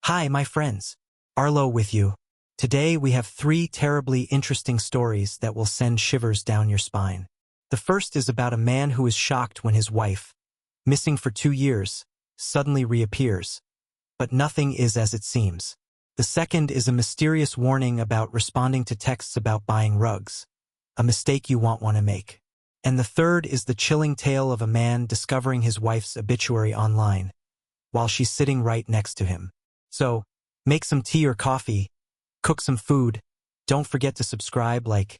Hi, my friends. Arlo with you. Today we have 3 terribly interesting stories that will send shivers down your spine. The first is about a man who is shocked when his wife, missing for 2 years, suddenly reappears. But nothing is as it seems. The second is a mysterious warning about responding to texts about buying rugs, a mistake you won't want to make. And the third is the chilling tale of a man discovering his wife's obituary online, while she's sitting right next to him. So, make some tea or coffee, cook some food, don't forget to subscribe, like,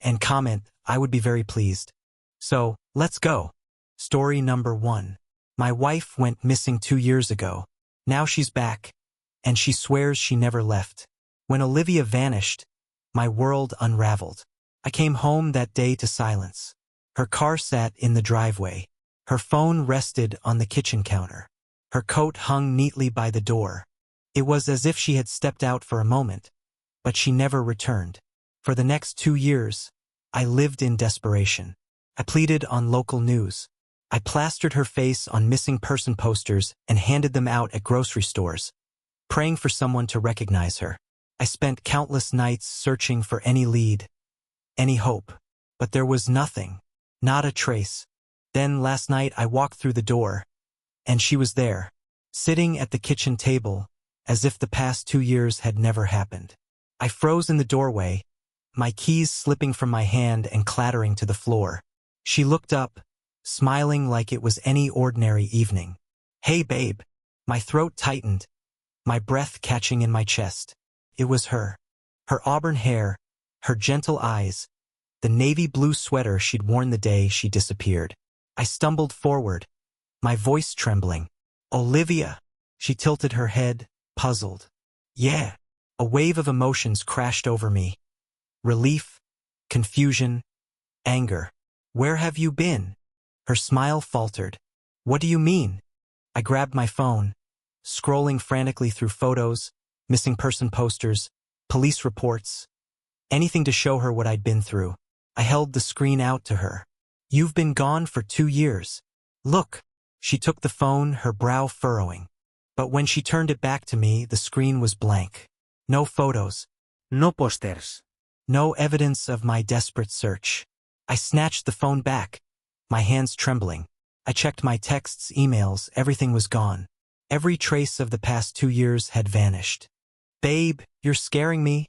and comment. I would be very pleased. So, let's go. Story number 1. My wife went missing 2 years ago. Now she's back, and she swears she never left. When Olivia vanished, my world unraveled. I came home that day to silence. Her car sat in the driveway. Her phone rested on the kitchen counter. Her coat hung neatly by the door. It was as if she had stepped out for a moment, but she never returned. For the next 2 years, I lived in desperation. I pleaded on local news. I plastered her face on missing person posters and handed them out at grocery stores, praying for someone to recognize her. I spent countless nights searching for any lead, any hope, but there was nothing, not a trace. Then last night I walked through the door, and she was there, sitting at the kitchen table, as if the past 2 years had never happened. I froze in the doorway, my keys slipping from my hand and clattering to the floor. She looked up, smiling like it was any ordinary evening. "Hey, babe." My throat tightened, my breath catching in my chest. It was her. Her auburn hair, her gentle eyes, the navy blue sweater she'd worn the day she disappeared. I stumbled forward, my voice trembling. "Olivia." She tilted her head, puzzled. "Yeah." A wave of emotions crashed over me. Relief, confusion, anger. "Where have you been?" Her smile faltered. "What do you mean?" I grabbed my phone, scrolling frantically through photos, missing person posters, police reports, anything to show her what I'd been through. I held the screen out to her. "You've been gone for 2 years. Look." She took the phone, her brow furrowing. But when she turned it back to me, the screen was blank. No photos. No posters. No evidence of my desperate search. I snatched the phone back, my hands trembling. I checked my texts, emails, everything was gone. Every trace of the past 2 years had vanished. "Babe, you're scaring me,"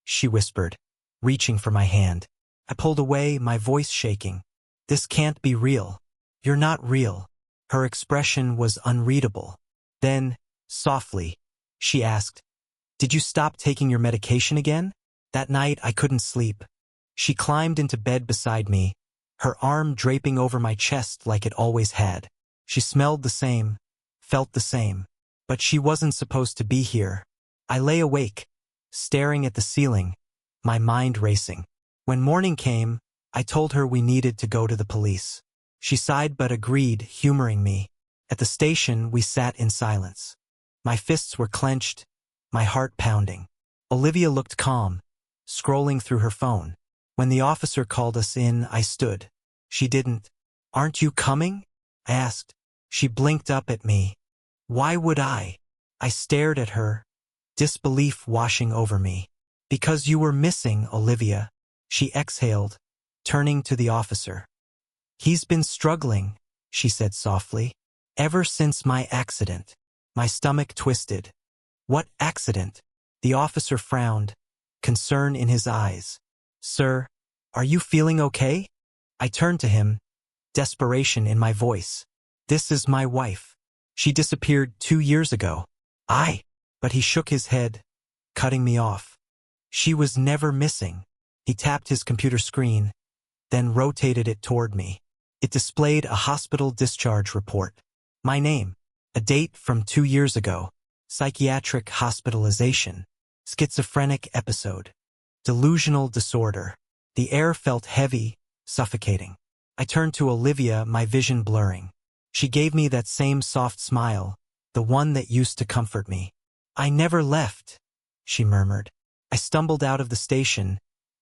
she whispered, reaching for my hand. I pulled away, my voice shaking. "This can't be real. You're not real." Her expression was unreadable. Then, softly, she asked, "Did you stop taking your medication again?" That night I couldn't sleep. She climbed into bed beside me, her arm draping over my chest like it always had. She smelled the same, felt the same, but she wasn't supposed to be here. I lay awake, staring at the ceiling, my mind racing. When morning came, I told her we needed to go to the police. She sighed but agreed, humoring me. At the station, we sat in silence. My fists were clenched, my heart pounding. Olivia looked calm, scrolling through her phone. When the officer called us in, I stood. She didn't. "Aren't you coming?" I asked. She blinked up at me. "Why would I?" I stared at her, disbelief washing over me. "Because you were missing, Olivia." She exhaled, turning to the officer. "He's been struggling," she said softly, "ever since my accident." My stomach twisted. "What accident?" The officer frowned, concern in his eyes. "Sir, are you feeling okay?" I turned to him, desperation in my voice. "This is my wife. She disappeared 2 years ago." But he shook his head, cutting me off. "She was never missing." He tapped his computer screen, then rotated it toward me. It displayed a hospital discharge report. My name, a date from 2 years ago, psychiatric hospitalization, schizophrenic episode, delusional disorder. The air felt heavy, suffocating. I turned to Olivia, my vision blurring. She gave me that same soft smile, the one that used to comfort me. "I never left," she murmured. I stumbled out of the station,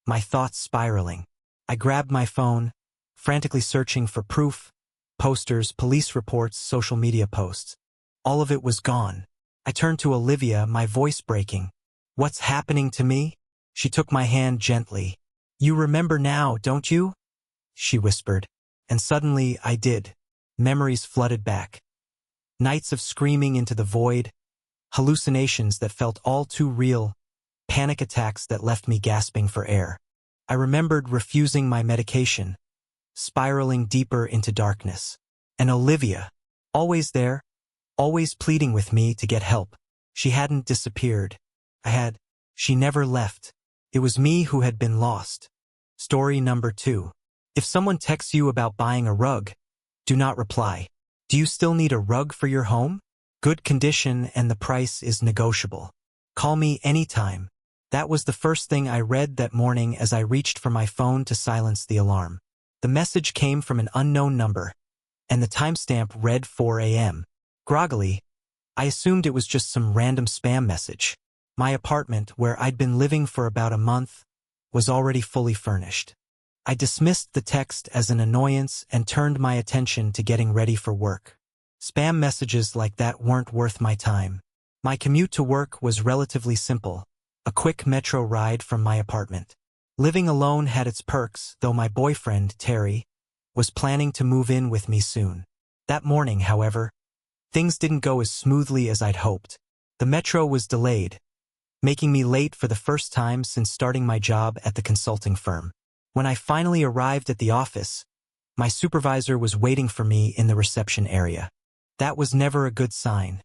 my thoughts spiraling. I grabbed my phone, frantically searching for proof, posters, police reports, social media posts. All of it was gone. I turned to Olivia, my voice breaking. "What's happening to me?" She took my hand gently. "You remember now, don't you?" she whispered. And suddenly I did. Memories flooded back. Nights of screaming into the void, hallucinations that felt all too real, panic attacks that left me gasping for air. I remembered refusing my medication, spiraling deeper into darkness. And Olivia, always there, always pleading with me to get help. She hadn't disappeared. She never left. It was me who had been lost. Story number 2. If someone texts you about buying a rug, do not reply. Do you still need a rug for your home? Good condition and the price is negotiable. Call me anytime. That was the first thing I read that morning as I reached for my phone to silence the alarm. The message came from an unknown number, and the timestamp read 4 a.m. Groggily, I assumed it was just some random spam message. My apartment, where I'd been living for about a month, was already fully furnished. I dismissed the text as an annoyance and turned my attention to getting ready for work. Spam messages like that weren't worth my time. My commute to work was relatively simple, a quick metro ride from my apartment. Living alone had its perks, though my boyfriend, Terry, was planning to move in with me soon. That morning, however, things didn't go as smoothly as I'd hoped. The metro was delayed, making me late for the first time since starting my job at the consulting firm. When I finally arrived at the office, my supervisor was waiting for me in the reception area. That was never a good sign.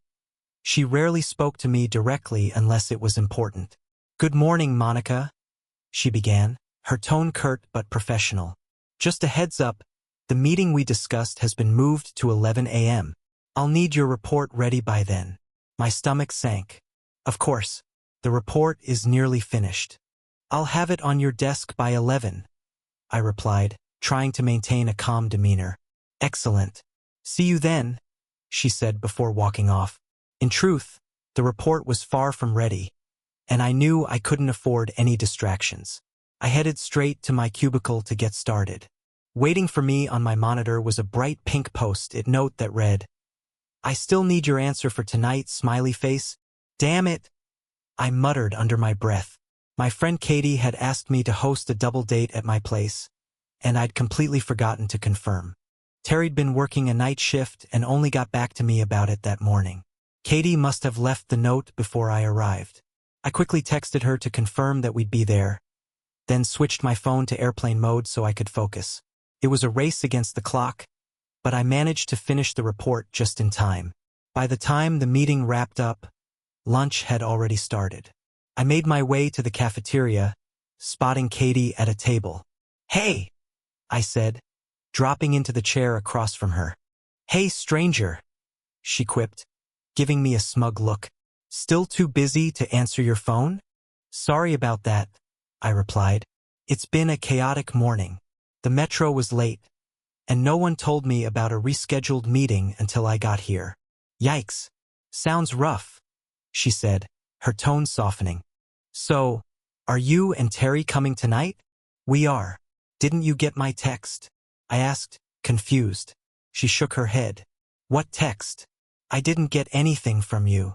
She rarely spoke to me directly unless it was important. "Good morning, Monica," she began, her tone curt but professional. "Just a heads up, the meeting we discussed has been moved to 11 a.m. I'll need your report ready by then." My stomach sank. "Of course. The report is nearly finished. I'll have it on your desk by 11, I replied, trying to maintain a calm demeanor. "Excellent. See you then," she said before walking off. In truth, the report was far from ready, and I knew I couldn't afford any distractions. I headed straight to my cubicle to get started. Waiting for me on my monitor was a bright pink post-it note that read, "I still need your answer for tonight, smiley face. Damn it," I muttered under my breath. My friend Katie had asked me to host a double date at my place, and I'd completely forgotten to confirm. Terry'd been working a night shift and only got back to me about it that morning. Katie must have left the note before I arrived. I quickly texted her to confirm that we'd be there, then switched my phone to airplane mode so I could focus. It was a race against the clock, but I managed to finish the report just in time. By the time the meeting wrapped up, lunch had already started. I made my way to the cafeteria, spotting Katie at a table. "Hey," I said, dropping into the chair across from her. "Hey, stranger," she quipped, giving me a smug look. "Still too busy to answer your phone?" "Sorry about that," I replied. "It's been a chaotic morning. The metro was late, and no one told me about a rescheduled meeting until I got here." "Yikes. Sounds rough," she said, her tone softening. "So, are you and Terry coming tonight?" "We are. Didn't you get my text?" I asked, confused. She shook her head. "What text?" "I didn't get anything from you."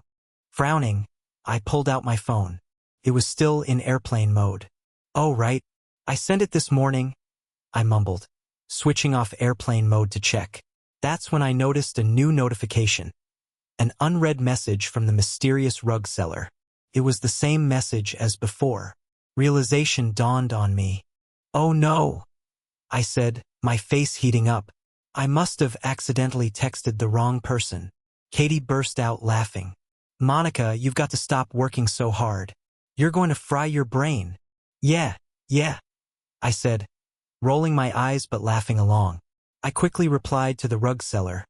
Frowning, I pulled out my phone. It was still in airplane mode. "Oh, right. I sent it this morning," I mumbled, switching off airplane mode to check. That's when I noticed a new notification. An unread message from the mysterious rug seller. It was the same message as before. Realization dawned on me. "Oh no," I said, my face heating up. "I must have accidentally texted the wrong person." Katie burst out laughing. "Monica, you've got to stop working so hard. You're going to fry your brain." Yeah, I said, rolling my eyes but laughing along. I quickly replied to the rug seller,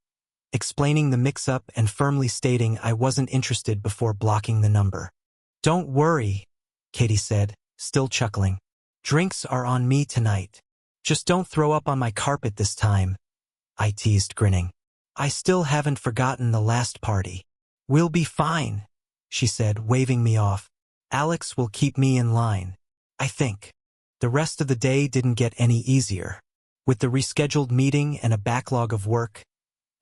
explaining the mix-up and firmly stating I wasn't interested before blocking the number. "Don't worry," Katie said, still chuckling. "Drinks are on me tonight. Just don't throw up on my carpet this time," I teased, grinning. "I still haven't forgotten the last party." "We'll be fine," she said, waving me off. "Alex will keep me in line, I think." The rest of the day didn't get any easier. With the rescheduled meeting and a backlog of work,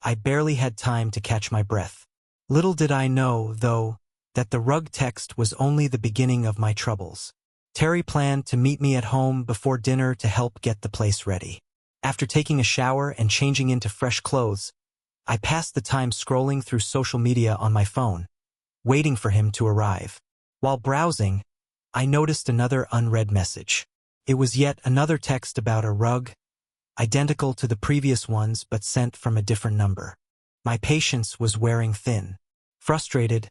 I barely had time to catch my breath. Little did I know, though, that the rug text was only the beginning of my troubles. Terry planned to meet me at home before dinner to help get the place ready. After taking a shower and changing into fresh clothes, I passed the time scrolling through social media on my phone, waiting for him to arrive. While browsing, I noticed another unread message. It was yet another text about a rug, identical to the previous ones but sent from a different number. My patience was wearing thin. Frustrated,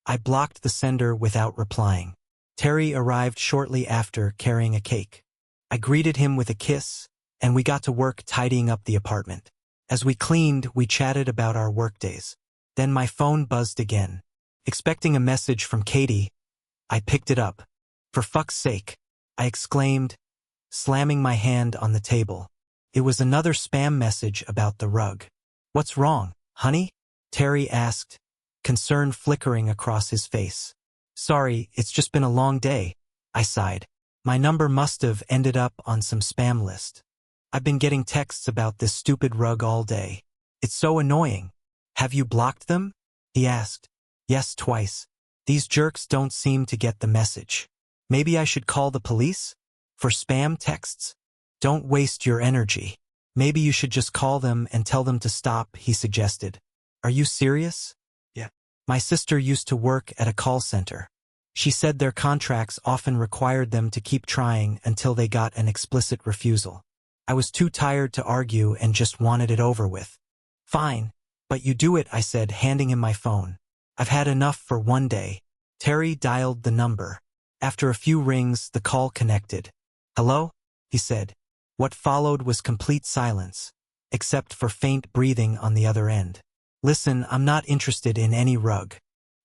I blocked the sender without replying. Terry arrived shortly after carrying a cake. I greeted him with a kiss, and we got to work tidying up the apartment. As we cleaned, we chatted about our workdays. Then my phone buzzed again. Expecting a message from Katie, I picked it up. "For fuck's sake," I exclaimed, slamming my hand on the table. It was another spam message about the rug. "What's wrong, honey?" Terry asked, concern flickering across his face. "Sorry, it's just been a long day," I sighed. My number must have ended up on some spam list. I've been getting texts about this stupid rug all day. It's so annoying. "Have you blocked them?" he asked. "Yes, twice. These jerks don't seem to get the message. Maybe I should call the police? For spam texts? Don't waste your energy. Maybe you should just call them and tell them to stop," he suggested. "Are you serious?" "Yeah. My sister used to work at a call center. She said their contracts often required them to keep trying until they got an explicit refusal. I was too tired to argue and just wanted it over with." "Fine, but you do it," I said, handing him my phone. "I've had enough for one day." Terry dialed the number. After a few rings, the call connected. "Hello?" he said. What followed was complete silence, except for faint breathing on the other end. "Listen, I'm not interested in any rug.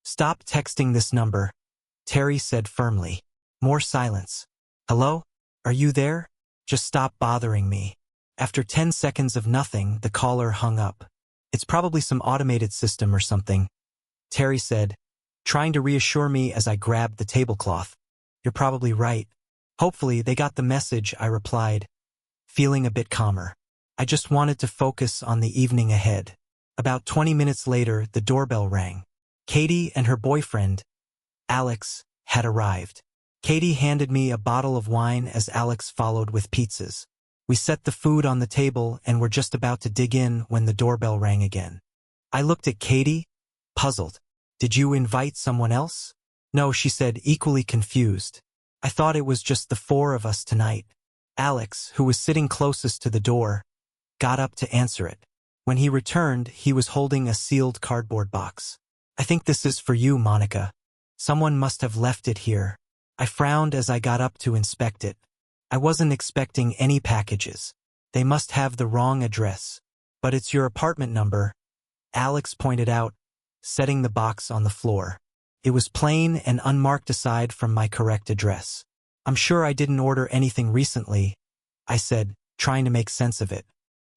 Stop texting this number," Terry said firmly. More silence. "Hello? Are you there? Just stop bothering me." After 10 seconds of nothing, the caller hung up. "It's probably some automated system or something," Terry said, trying to reassure me as I grabbed the tablecloth. "You're probably right. Hopefully they got the message," I replied, feeling a bit calmer. I just wanted to focus on the evening ahead. About 20 minutes later, the doorbell rang. Katie and her boyfriend, Alex, had arrived. Katie handed me a bottle of wine as Alex followed with pizzas. We set the food on the table and were just about to dig in when the doorbell rang again. I looked at Katie, puzzled. "Did you invite someone else?" "No," she said, equally confused. "I thought it was just the four of us tonight." Alex, who was sitting closest to the door, got up to answer it. When he returned, he was holding a sealed cardboard box. "I think this is for you, Monica. Someone must have left it here." I frowned as I got up to inspect it. I wasn't expecting any packages. They must have the wrong address. "But it's your apartment number," Alex pointed out, setting the box on the floor. It was plain and unmarked aside from my correct address. "I'm sure I didn't order anything recently," I said, trying to make sense of it.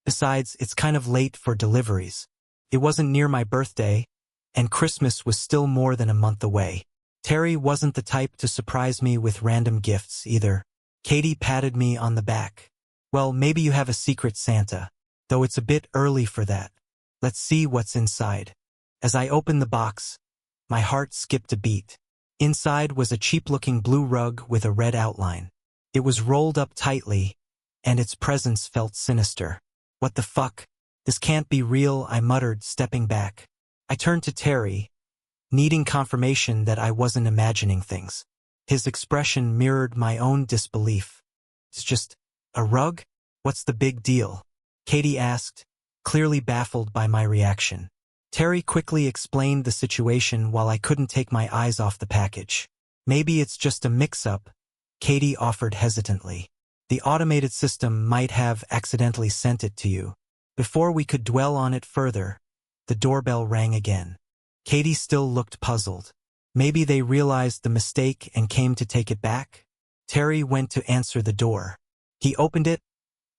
"Besides, it's kind of late for deliveries. It wasn't near my birthday, and Christmas was still more than a month away." Terry wasn't the type to surprise me with random gifts either. Katie patted me on the back. "Well, maybe you have a secret Santa, though it's a bit early for that. Let's see what's inside." As I opened the box, my heart skipped a beat. Inside was a cheap-looking blue rug with a red outline. It was rolled up tightly, and its presence felt sinister. "What the fuck? This can't be real," I muttered, stepping back. I turned to Terry, needing confirmation that I wasn't imagining things. His expression mirrored my own disbelief. "It's just a rug? What's the big deal?" Katie asked, clearly baffled by my reaction. Terry quickly explained the situation while I couldn't take my eyes off the package. "Maybe it's just a mix-up," Katie offered hesitantly. "The automated system might have accidentally sent it to you." Before we could dwell on it further, the doorbell rang again. Katie still looked puzzled. Maybe they realized the mistake and came to take it back? Terry went to answer the door. He opened it,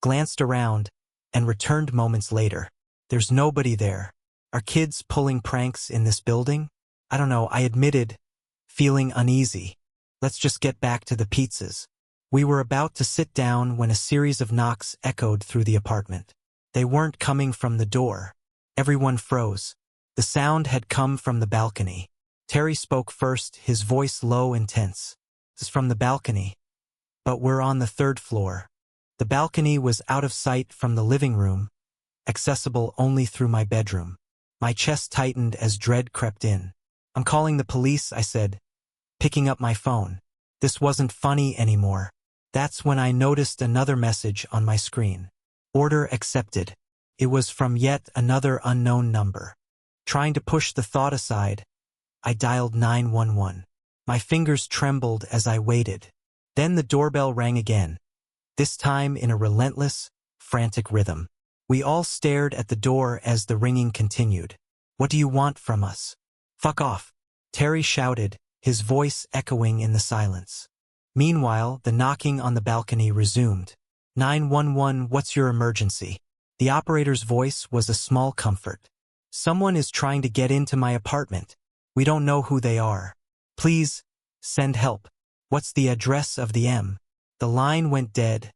glanced around, and returned moments later. "There's nobody there. Are kids pulling pranks in this building?" "I don't know," I admitted, feeling uneasy. "Let's just get back to the pizzas." We were about to sit down when a series of knocks echoed through the apartment. They weren't coming from the door. Everyone froze. The sound had come from the balcony. Terry spoke first, his voice low and tense. "This is from the balcony. But we're on the 3rd floor." The balcony was out of sight from the living room, accessible only through my bedroom. My chest tightened as dread crept in. "I'm calling the police," I said, picking up my phone. This wasn't funny anymore. That's when I noticed another message on my screen. "Order accepted." It was from yet another unknown number. Trying to push the thought aside, I dialed 911. My fingers trembled as I waited. Then the doorbell rang again, this time in a relentless, frantic rhythm. We all stared at the door as the ringing continued. "What do you want from us?" "Fuck off," Terry shouted, his voice echoing in the silence. Meanwhile, the knocking on the balcony resumed. 911, what's your emergency?" The operator's voice was a small comfort. "Someone is trying to get into my apartment. We don't know who they are. Please, send help." "What's the address of the M?" The line went dead,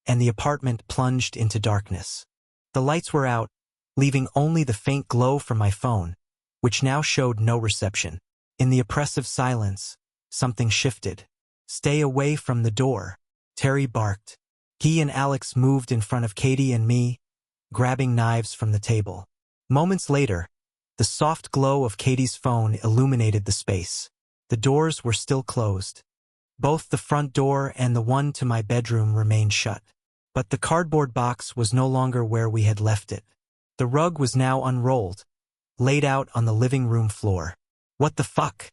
and the apartment plunged into darkness. The lights were out, leaving only the faint glow from my phone, which now showed no reception. In the oppressive silence, something shifted. "Stay away from the door," Terry barked. He and Alex moved in front of Katie and me, grabbing knives from the table. Moments later, the soft glow of Katie's phone illuminated the space. The doors were still closed. Both the front door and the one to my bedroom remained shut. But the cardboard box was no longer where we had left it. The rug was now unrolled, laid out on the living room floor. "What the fuck?"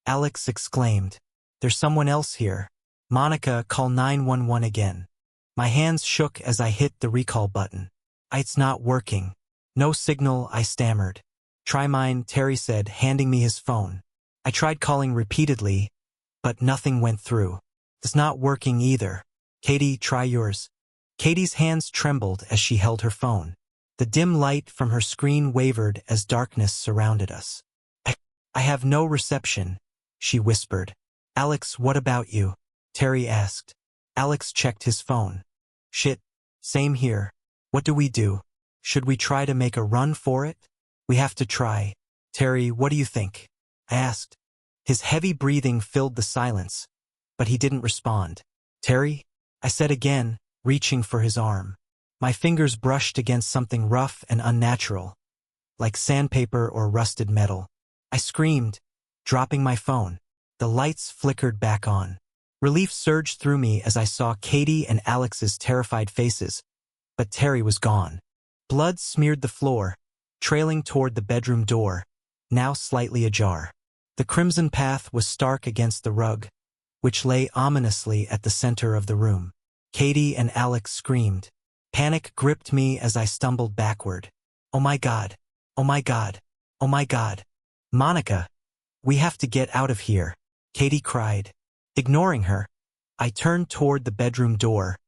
Alex exclaimed. "There's someone else here." "Monica, call 911 again." My hands shook as I hit the recall button. "It's not working." "No signal," I stammered. "Try mine," Terry said, handing me his phone. I tried calling repeatedly, but nothing went through. "It's not working either." "Katie, try yours." Katie's hands trembled as she held her phone. The dim light from her screen wavered as darkness surrounded us. I have no reception," she whispered. "Alex, what about you?" Terry asked. Alex checked his phone. "Shit, same here. What do we do? Should we try to make a run for it?" "We have to try." "Terry, what do you think?" I asked. His heavy breathing filled the silence, but he didn't respond. "Terry?" I said again, reaching for his arm. My fingers brushed against something rough and unnatural, like sandpaper or rusted metal. I screamed, dropping my phone. The lights flickered back on. Relief surged through me as I saw Katie and Alex's terrified faces, but Terry was gone. Blood smeared the floor, trailing toward the bedroom door, now slightly ajar. The crimson path was stark against the rug, which lay ominously at the center of the room. Katie and Alex screamed. Panic gripped me as I stumbled backward. "Oh my God! Oh my God! Oh my God! Monica! We have to get out of here!" Katie cried. Ignoring her, I turned toward the bedroom door,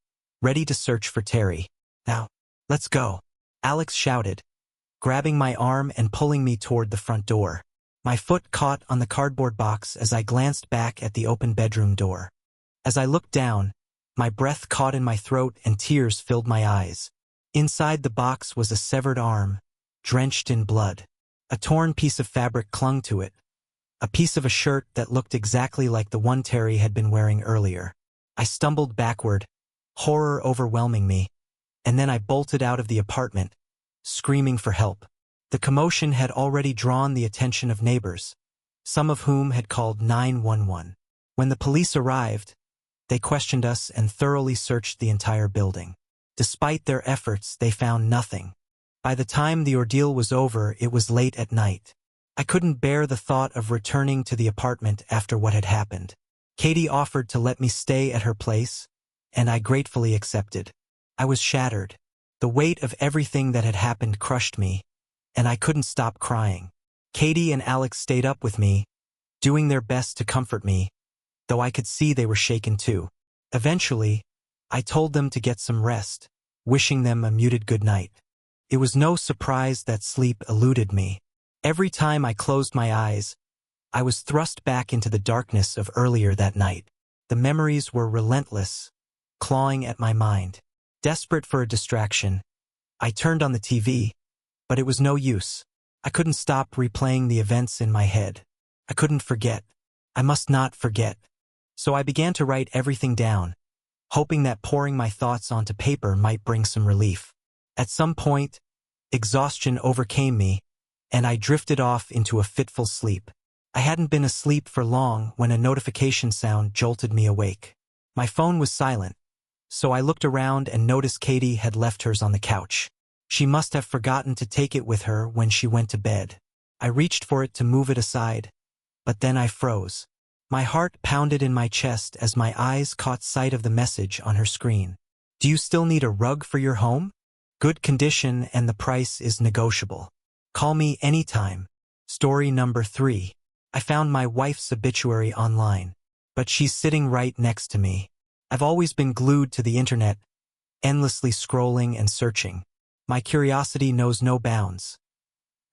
ready to search for Terry. "Now, let's go," Alex shouted, grabbing my arm and pulling me toward the front door. My foot caught on the cardboard box as I glanced back at the open bedroom door. As I looked down, my breath caught in my throat and tears filled my eyes. Inside the box was a severed arm, drenched in blood. A torn piece of fabric clung to it, a piece of a shirt that looked exactly like the one Terry had been wearing earlier. I stumbled backward, horror overwhelming me, and then I bolted out of the apartment, screaming for help. The commotion had already drawn the attention of neighbors, some of whom had called 911. When the police arrived, they questioned us and thoroughly searched the entire building. Despite their efforts, they found nothing. By the time the ordeal was over, it was late at night. I couldn't bear the thought of returning to the apartment after what had happened. Katie offered to let me stay at her place, and I gratefully accepted. I was shattered. The weight of everything that had happened crushed me, and I couldn't stop crying. Katie and Alex stayed up with me, doing their best to comfort me, though I could see they were shaken too. Eventually, I told them to get some rest, wishing them a muted good night. It was no surprise that sleep eluded me. Every time I closed my eyes, I was thrust back into the darkness of earlier that night. The memories were relentless, clawing at my mind. Desperate for a distraction, I turned on the TV, but it was no use. I couldn't stop replaying the events in my head. I couldn't forget. I must not forget. So I began to write everything down, hoping that pouring my thoughts onto paper might bring some relief. At some point, exhaustion overcame me, and I drifted off into a fitful sleep. I hadn't been asleep for long when a notification sound jolted me awake. My phone was silent, so I looked around and noticed Katie had left hers on the couch. She must have forgotten to take it with her when she went to bed. I reached for it to move it aside, but then I froze. My heart pounded in my chest as my eyes caught sight of the message on her screen. Do you still need a rug for your home? Good condition and the price is negotiable. Call me anytime. Story number 3. I found my wife's obituary online, but she's sitting right next to me. I've always been glued to the internet, endlessly scrolling and searching. My curiosity knows no bounds.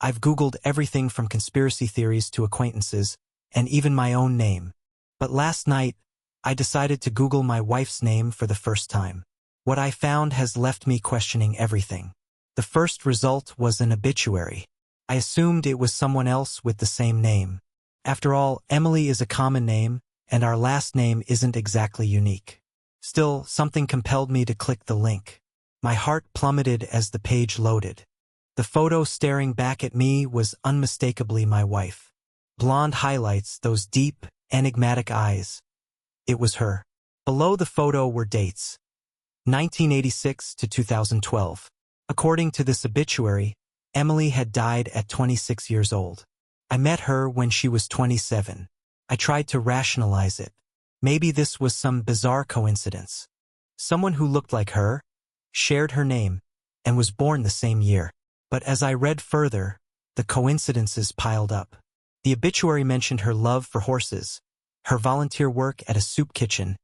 I've Googled everything from conspiracy theories to acquaintances, and even my own name. But last night, I decided to Google my wife's name for the first time. What I found has left me questioning everything. The first result was an obituary. I assumed it was someone else with the same name. After all, Emily is a common name, and our last name isn't exactly unique. Still, something compelled me to click the link. My heart plummeted as the page loaded. The photo staring back at me was unmistakably my wife. Blonde highlights, those deep, enigmatic eyes. It was her. Below the photo were dates. 1986 to 2012. According to this obituary, Emily had died at 26 years old. I met her when she was 27. I tried to rationalize it. Maybe this was some bizarre coincidence. Someone who looked like her, shared her name, and was born the same year. But as I read further, the coincidences piled up. The obituary mentioned her love for horses, her volunteer work at a soup kitchen,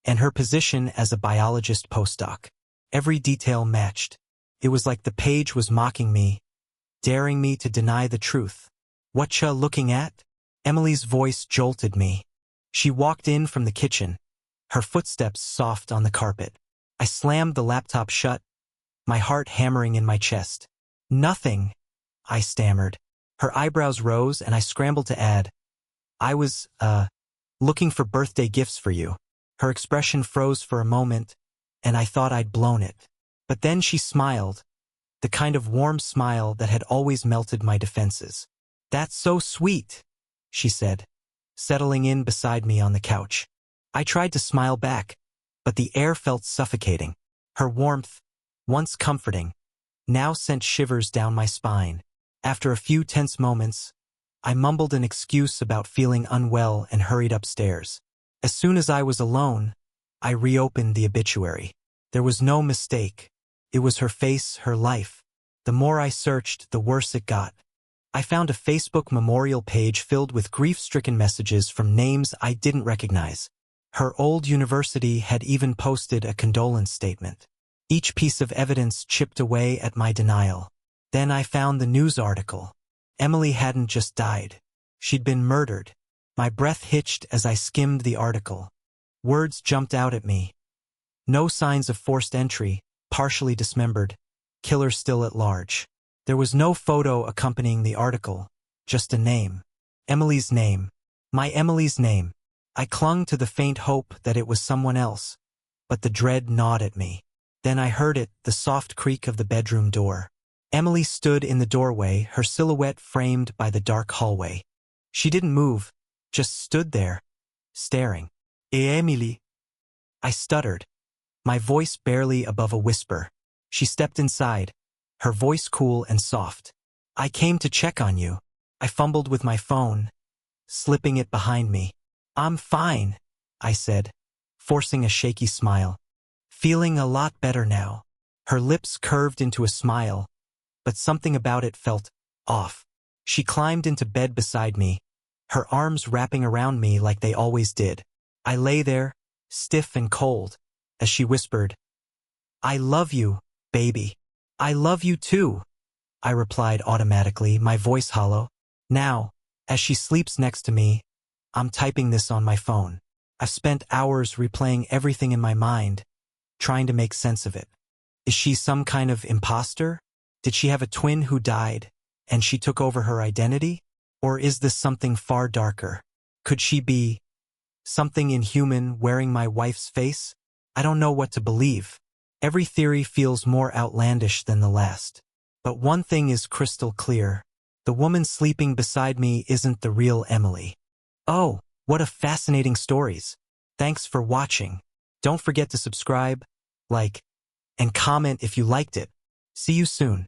and her position as a biologist postdoc. Every detail matched. It was like the page was mocking me, daring me to deny the truth. Whatcha looking at? Emily's voice jolted me. She walked in from the kitchen, her footsteps soft on the carpet. I slammed the laptop shut, my heart hammering in my chest. Nothing, I stammered. Her eyebrows rose and I scrambled to add, I was, looking for birthday gifts for you. Her expression froze for a moment, and I thought I'd blown it. But then she smiled, the kind of warm smile that had always melted my defenses. That's so sweet, she said, settling in beside me on the couch. I tried to smile back, but the air felt suffocating. Her warmth, once comforting, now sent shivers down my spine. After a few tense moments, I mumbled an excuse about feeling unwell and hurried upstairs. As soon as I was alone, I reopened the obituary. There was no mistake. It was her face, her life. The more I searched, the worse it got. I found a Facebook memorial page filled with grief-stricken messages from names I didn't recognize. Her old university had even posted a condolence statement. Each piece of evidence chipped away at my denial. Then I found the news article. Emily hadn't just died. She'd been murdered. My breath hitched as I skimmed the article. Words jumped out at me. No signs of forced entry, partially dismembered, killer still at large. There was no photo accompanying the article, just a name. Emily's name. My Emily's name. I clung to the faint hope that it was someone else, but the dread gnawed at me. Then I heard it, the soft creak of the bedroom door. Emily stood in the doorway, her silhouette framed by the dark hallway. She didn't move, just stood there, staring. Emily. I stuttered, my voice barely above a whisper. She stepped inside, her voice cool and soft. I came to check on you. I fumbled with my phone, slipping it behind me. I'm fine, I said, forcing a shaky smile. Feeling a lot better now. Her lips curved into a smile, but something about it felt off. She climbed into bed beside me, her arms wrapping around me like they always did. I lay there, stiff and cold, as she whispered, I love you, baby. I love you too, I replied automatically, my voice hollow. Now, as she sleeps next to me, I'm typing this on my phone. I've spent hours replaying everything in my mind, trying to make sense of it. Is she some kind of imposter? Did she have a twin who died, and she took over her identity? Or is this something far darker? Could she be something inhuman wearing my wife's face? I don't know what to believe. Every theory feels more outlandish than the last. But one thing is crystal clear. The woman sleeping beside me isn't the real Emily. Oh, what a fascinating stories. Thanks for watching. Don't forget to subscribe, like, and comment if you liked it. See you soon.